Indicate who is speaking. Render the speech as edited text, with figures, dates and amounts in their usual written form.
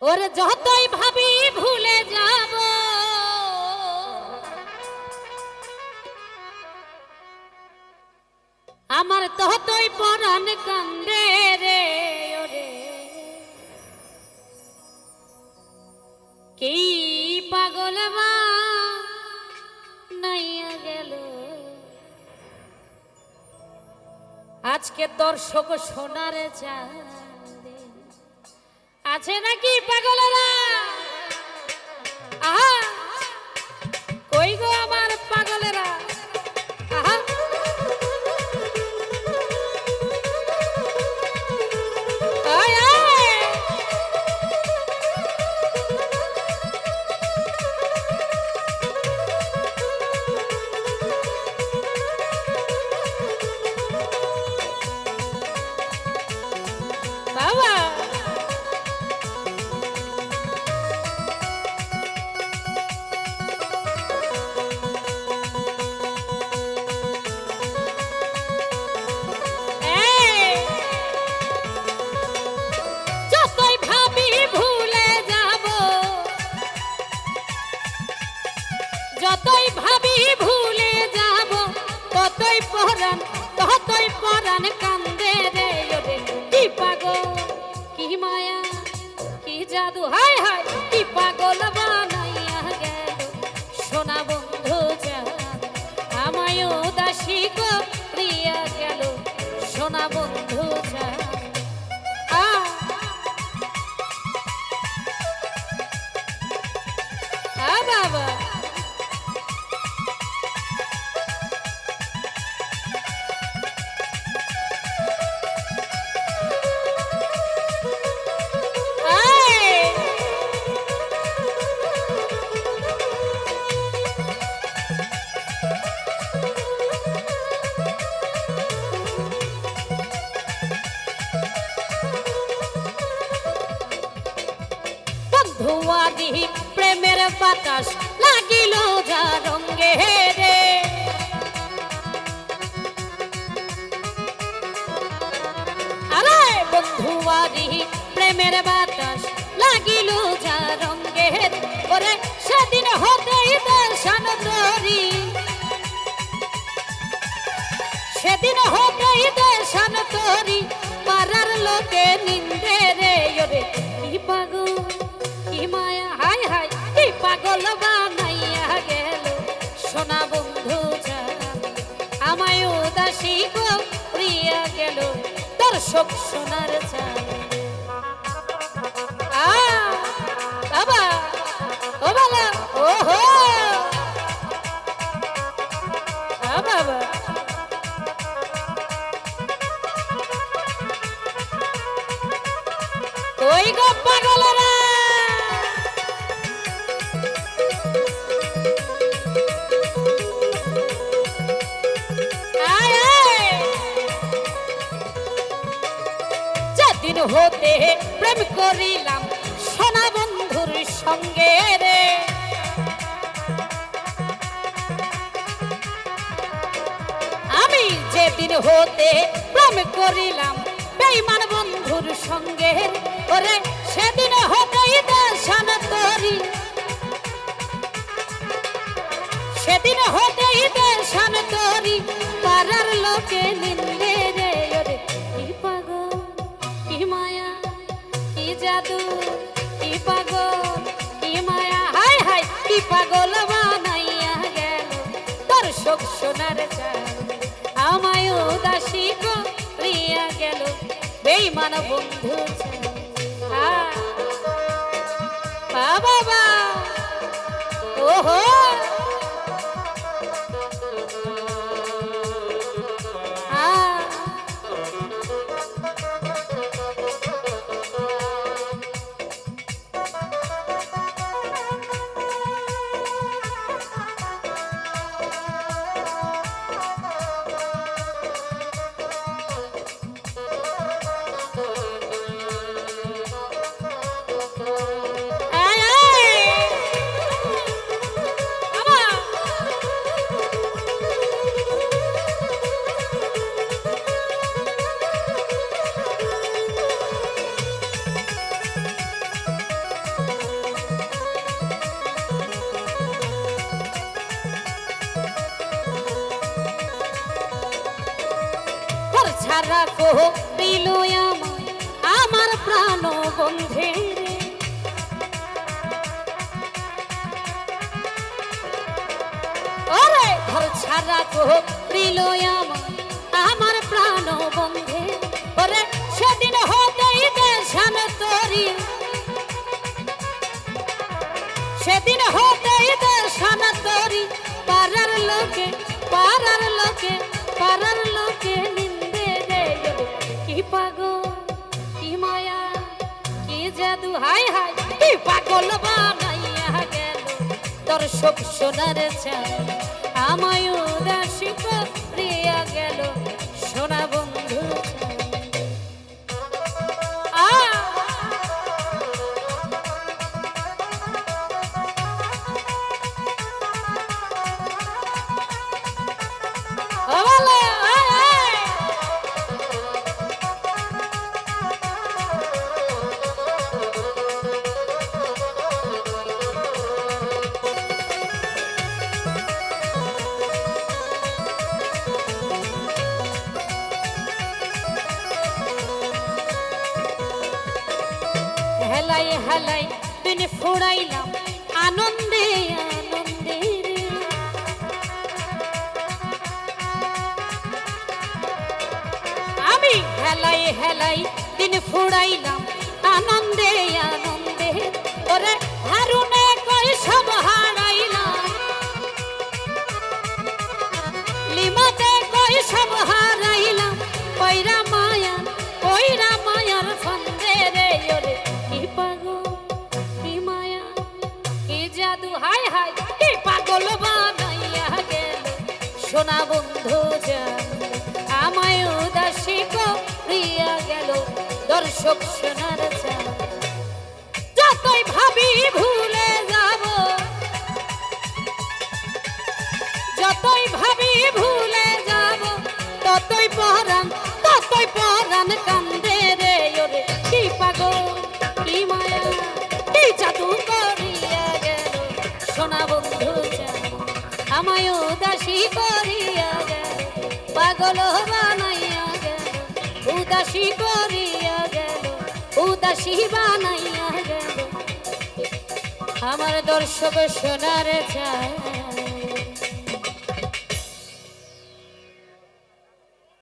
Speaker 1: ওরে যতই ভাবি ভুলে যাব আমার ততই পরাণ কান্দে রে ওরে কি পাগল নাইয়া গেল আজকে দর্শক সোনার চাঁদে আছে নাকি পাগলেরা আহা কই গো আমার পাগলেরা আহা আয় আয় বাবা যতই ভাবি ভুলে যাব ততই পরাণ কান্দে রে ওরে কি পাগল কি মায়া কি জাদু হায় হায় কি পাগল বানাইয়া গেল সোনা বন্ধু জান আমায় উদাসী করিয়া গেল সোনা বন্ধু জান বাবা ধোয়ারি প্রেমের বাতাস লাগিল যা রঙ্গে রে আরে বন্ধুয়ারি প্রেমের বাতাস লাগিল যা রঙ্গে ওরে সেদিন হতেই দর্শন তোরি সেদিন হতেই দর্শন তোরি পাড়ার লোকে নিন্দে রে ওরে কি পাগল কি মায়া হায় হায় কি পাগল বানাইয়া গেল সোনা বন্ধু জান আমায় উদাসী করিয়া গেল দর্শক সোনার চাঁদ বাবা ও বালা ও হো বাবা কই গো পাগলেরা যেদিন হতে প্রেম করিলাম সোনা বন্ধুর সঙ্গে রে আমি যেদিন হতে প্রেম করিলাম বেঈমান বন্ধুর সঙ্গে ওরে সেদিন হতেই দর্শন তোরি সেদিন হতেই দর্শন তোরি পাড়ার লোকে নিন্দে রে ওরে কি পাগল কি মায়া কি জাদু কি পাগল কি মায়া হায় হায় কি পাগল বানাইয়া গেল দর্শক সোনার চাঁদ আমায় উদাসী করিয়া গেল বেঈমান বন্ধু বাবা ওহো ছাড়া করিল আমায় আমার প্রাণ বন্ধে রে। ওরে ঘর ছাড়া করিল আমায় আমার প্রাণ বন্ধে। ওরে সেদিন হতেই দেশান তরি, সেদিন হতেই দেশান তরি, পাড়ার লোকে পাড়ার লোকে পাড়ার লোকে নিন্দে রে। কি পাগল কি মায়া কি জাদু, হাই হাই কি পাগল বানাইয়া গেল দর্শক সোনার চায় আমায় উদাসী করিয়া গেল সোনা বন্ধু। হেলাই হেলাই দিন ফুরাইলাম আনন্দে আনন্দে রে। আমি হেলাই হেলাই দিন ফুরাইলাম আনন্দে আনন্দে। ওরে হারুনে কই সব হারাইলাম, লিমাতে কই সব হারাইলাম, কইরা মায়া কইরা মায়ার ফন্দে রে। ওরে কি পাগল কি মায়া কি জাদু, হাই হাই কি পাগল বানাইয়া গেল সোনা বন্ধু জান আমায় উদাসী করিয়া গেল দর্শক সোনার চান। যতই ভাবি ভুলে যাব, যতই ভাবি ভুলে যাব, ততই পরাণ কান্দে রে। ওরে কি পাগল কি মায়া কি জাদু করিয়া গেল সোনা বন্ধু জান আমায় উদাসী করিয়া গেল, পাগল বানাইয়া গেল উদাসী করিয়া গেল, উদাসী বানাইয়া গেল আমার দর্শক সোনার চায়।